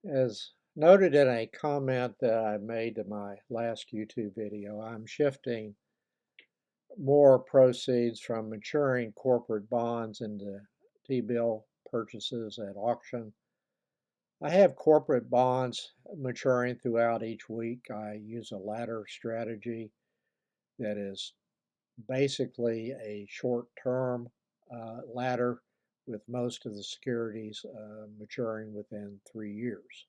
As noted in a comment that I made to my last YouTube video, I'm shifting more proceeds from maturing corporate bonds into T-bill purchases at auction. I have corporate bonds maturing throughout each week. I use a ladder strategy that is basically a short-term ladder with most of the securities maturing within 3 years.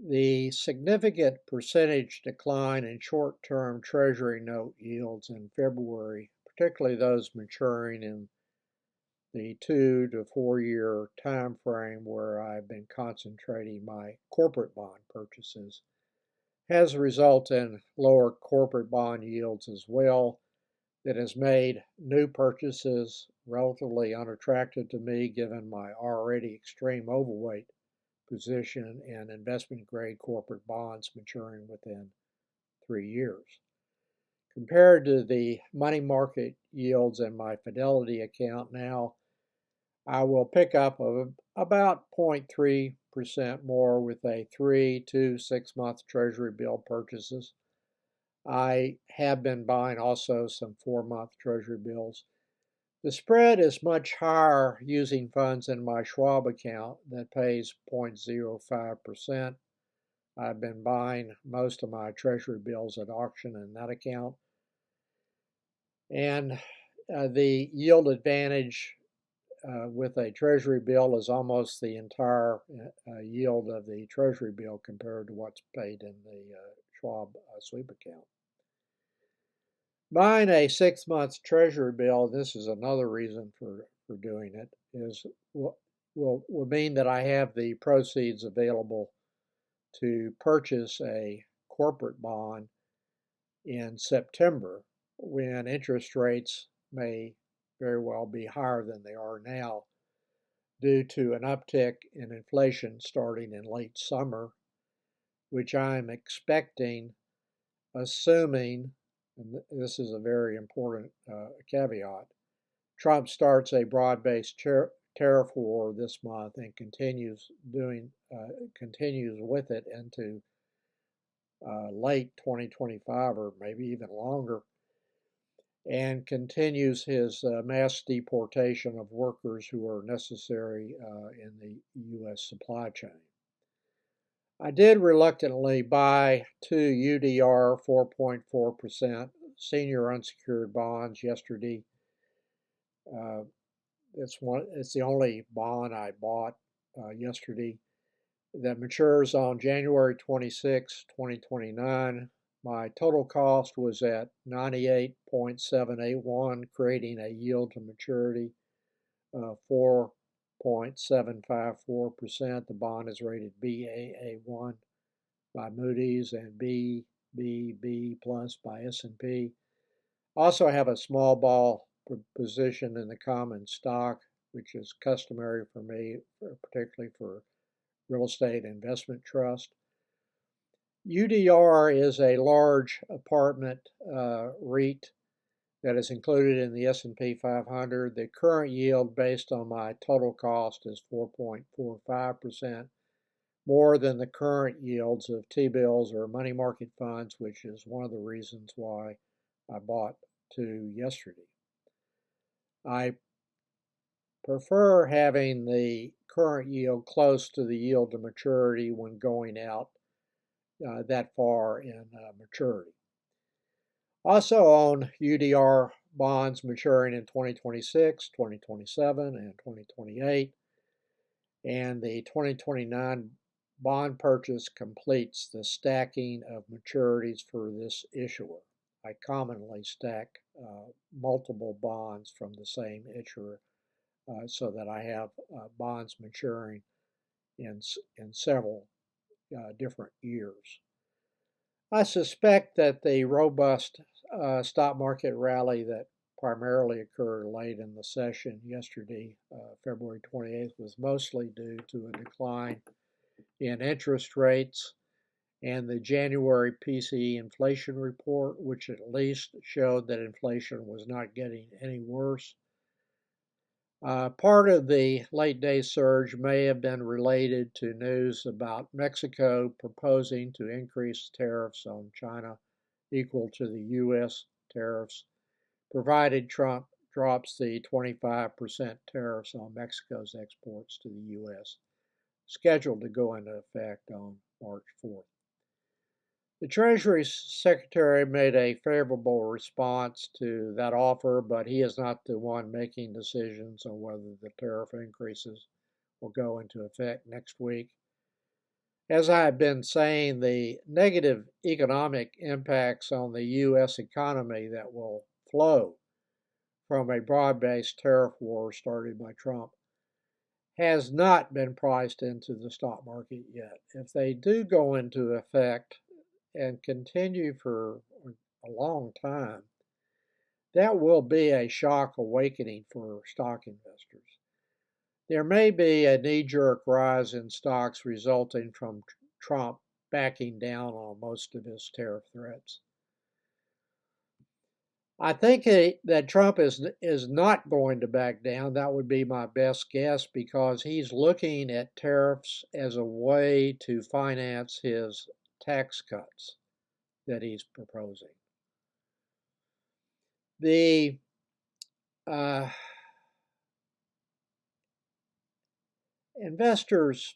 The significant percentage decline in short-term Treasury note yields in February, particularly those maturing in the 2 to 4 year time frame where I've been concentrating my corporate bond purchases, has resulted in lower corporate bond yields as well. That has made new purchases relatively unattractive to me given my already extreme overweight position in investment grade corporate bonds maturing within 3 years. Compared to the money market yields in my Fidelity account now, I will pick up about 0.3% more with a 3 to 6 month Treasury bill purchases. I have been buying also some 4-month Treasury bills. The spread is much higher using funds in my Schwab account that pays 0.05%. I've been buying most of my Treasury bills at auction in that account. And the yield advantage with a Treasury bill is almost the entire yield of the Treasury bill compared to what's paid in the Schwab sweep account. Buying a 6-month Treasury bill, this is another reason for doing it, is will mean that I have the proceeds available to purchase a corporate bond in September when interest rates may very well be higher than they are now due to an uptick in inflation starting in late summer, which I'm expecting, assuming, and this is a very important caveat, Trump starts a broad-based tariff war this month and continues with it into late 2025 or maybe even longer, and continues his mass deportation of workers who are necessary in the U.S. supply chain. I did reluctantly buy 2 UDR 4.4% senior unsecured bonds yesterday. It's the only bond I bought yesterday that matures on January 26, 2029. My total cost was at 98.781, creating a yield to maturity of 4.754%. The bond is rated Baa1 by Moody's and BBB plus by S&P. Also, I have a small ball position in the common stock, which is customary for me, particularly for real estate investment trust. UDR is a large apartment REIT that is included in the S&P 500. The current yield based on my total cost is 4.45%, more than the current yields of T-bills or money market funds, which is one of the reasons why I bought 2 yesterday. I prefer having the current yield close to the yield to maturity when going out that far in maturity. Also own UDR bonds maturing in 2026, 2027, and 2028. And the 2029 bond purchase completes the stacking of maturities for this issuer. I commonly stack multiple bonds from the same issuer so that I have bonds maturing in several different years. I suspect that the robust stock market rally that primarily occurred late in the session yesterday, February 28th, was mostly due to a decline in interest rates and the January PCE inflation report, which at least showed that inflation was not getting any worse. Part of the late day surge may have been related to news about Mexico proposing to increase tariffs on China equal to the U.S. tariffs, provided Trump drops the 25% tariffs on Mexico's exports to the U.S., scheduled to go into effect on March 4th. The Treasury Secretary made a favorable response to that offer, but he is not the one making decisions on whether the tariff increases will go into effect next week. As I have been saying, the negative economic impacts on the U.S. economy that will flow from a broad-based tariff war started by Trump has not been priced into the stock market yet. If they do go into effect and continue for a long time, that will be a shock awakening for stock investors. There may be a knee-jerk rise in stocks resulting from Trump backing down on most of his tariff threats. I think that Trump is not going to back down. That would be my best guess because he's looking at tariffs as a way to finance his tax cuts that he's proposing. The investors,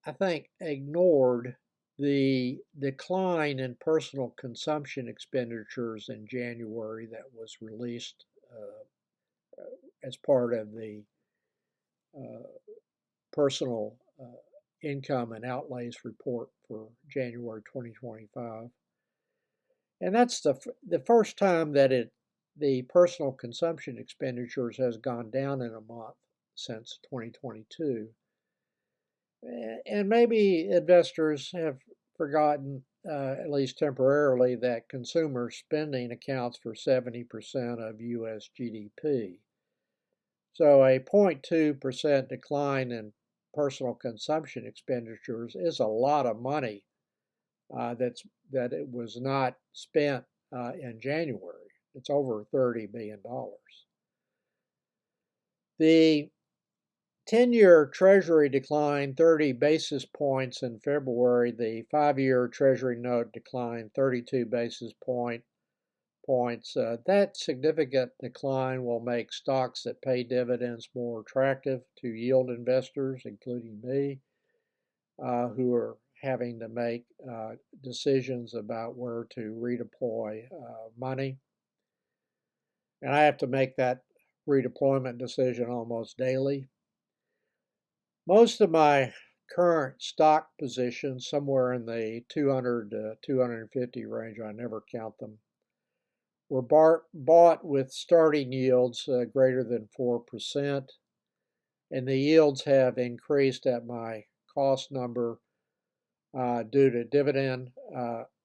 I think, ignored the decline in personal consumption expenditures in January that was released as part of the personal income and outlays report for January 2025. And that's the first time that the personal consumption expenditures has gone down in a month since 2022. And maybe investors have forgotten, at least temporarily, that consumer spending accounts for 70% of U.S. GDP. So a 0.2% decline in personal consumption expenditures is a lot of money that it was not spent in January. It's over $30 billion. The 10-year Treasury declined 30 basis points in February. The 5-year Treasury note declined 32 basis points. That significant decline will make stocks that pay dividends more attractive to yield investors, including me, who are having to make decisions about where to redeploy money. And I have to make that redeployment decision almost daily. Most of my current stock positions, somewhere in the 200 to 250 range, I never count them, were bought with starting yields greater than 4%, and the yields have increased at my cost number due to dividend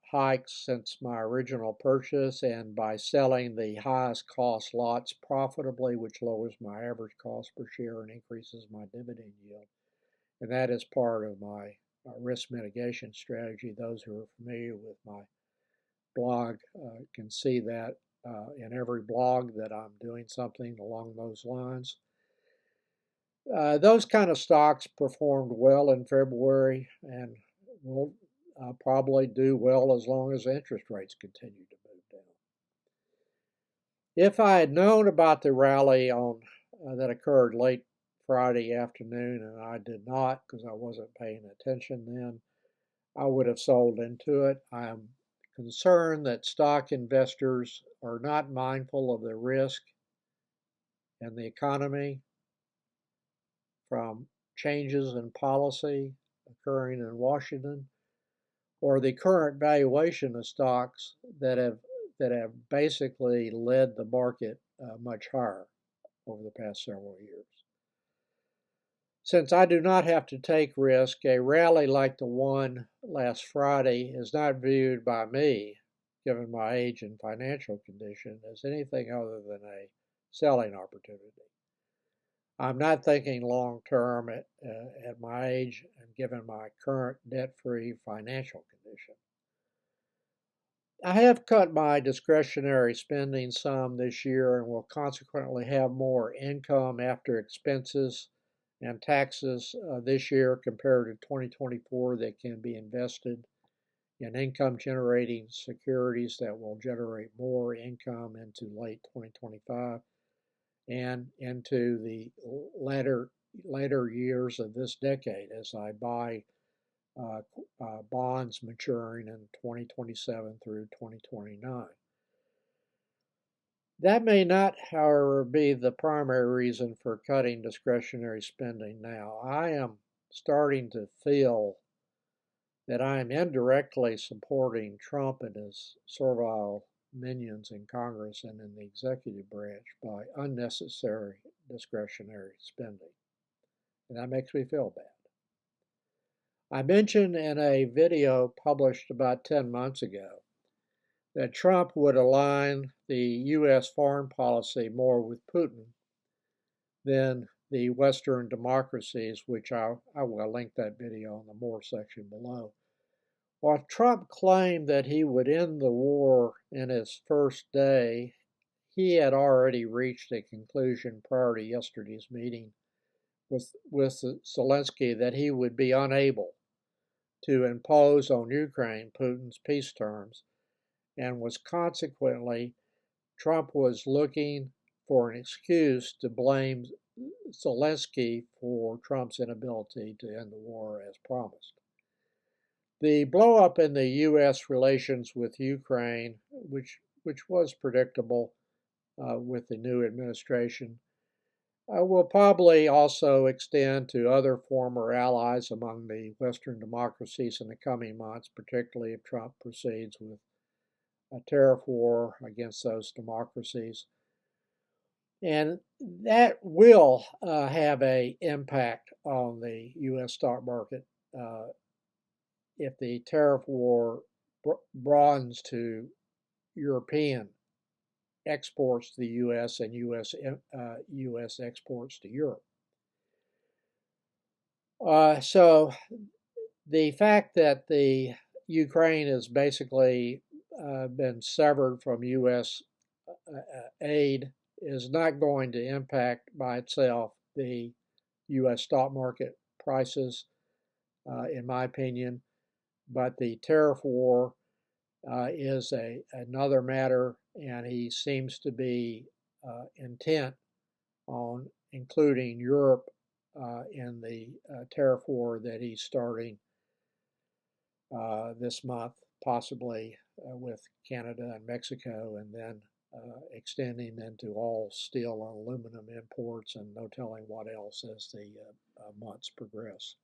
hikes since my original purchase and by selling the highest cost lots profitably, which lowers my average cost per share and increases my dividend yield. And that is part of my risk mitigation strategy. Those who are familiar with my blog can see that in every blog that I'm doing something along those lines. Those kind of stocks performed well in February and will probably do well as long as interest rates continue to move down. If I had known about the rally that occurred late Friday afternoon, and I did not because I wasn't paying attention then, I would have sold into it. I am concerned that stock investors are not mindful of the risk in the economy from changes in policy occurring in Washington, or the current valuation of stocks that have basically led the market much higher over the past several years. Since I do not have to take risk, a rally like the one last Friday is not viewed by me, given my age and financial condition, as anything other than a selling opportunity. I'm not thinking long term at my age and given my current debt-free financial condition. I have cut my discretionary spending some this year and will consequently have more income after expenses and taxes this year compared to 2024 that can be invested in income generating securities that will generate more income into late 2025 and into the later years of this decade as I buy bonds maturing in 2027 through 2029. That may not, however, be the primary reason for cutting discretionary spending now. I am starting to feel that I am indirectly supporting Trump and his servile minions in Congress and in the executive branch by unnecessary discretionary spending. And that makes me feel bad. I mentioned in a video published about 10 months ago that Trump would align the U.S. foreign policy more with Putin than the Western democracies, which I will link that video in the more section below. While Trump claimed that he would end the war in his first day, he had already reached a conclusion prior to yesterday's meeting with Zelensky that he would be unable to impose on Ukraine Putin's peace terms, and was consequently, Trump was looking for an excuse to blame Zelensky for Trump's inability to end the war as promised. The blowup in the U.S. relations with Ukraine, which was predictable with the new administration, will probably also extend to other former allies among the Western democracies in the coming months, particularly if Trump proceeds with a tariff war against those democracies. And that will have an impact on the U.S. stock market if the tariff war broadens to European exports to the U.S. and U.S. exports to Europe. So the fact that the Ukraine has basically been severed from U.S. aid is not going to impact by itself the U.S. stock market prices, in my opinion. But the tariff war is another matter, and he seems to be intent on including Europe in the tariff war that he's starting this month, possibly with Canada and Mexico, and then extending into all steel and aluminum imports, and no telling what else as the months progress.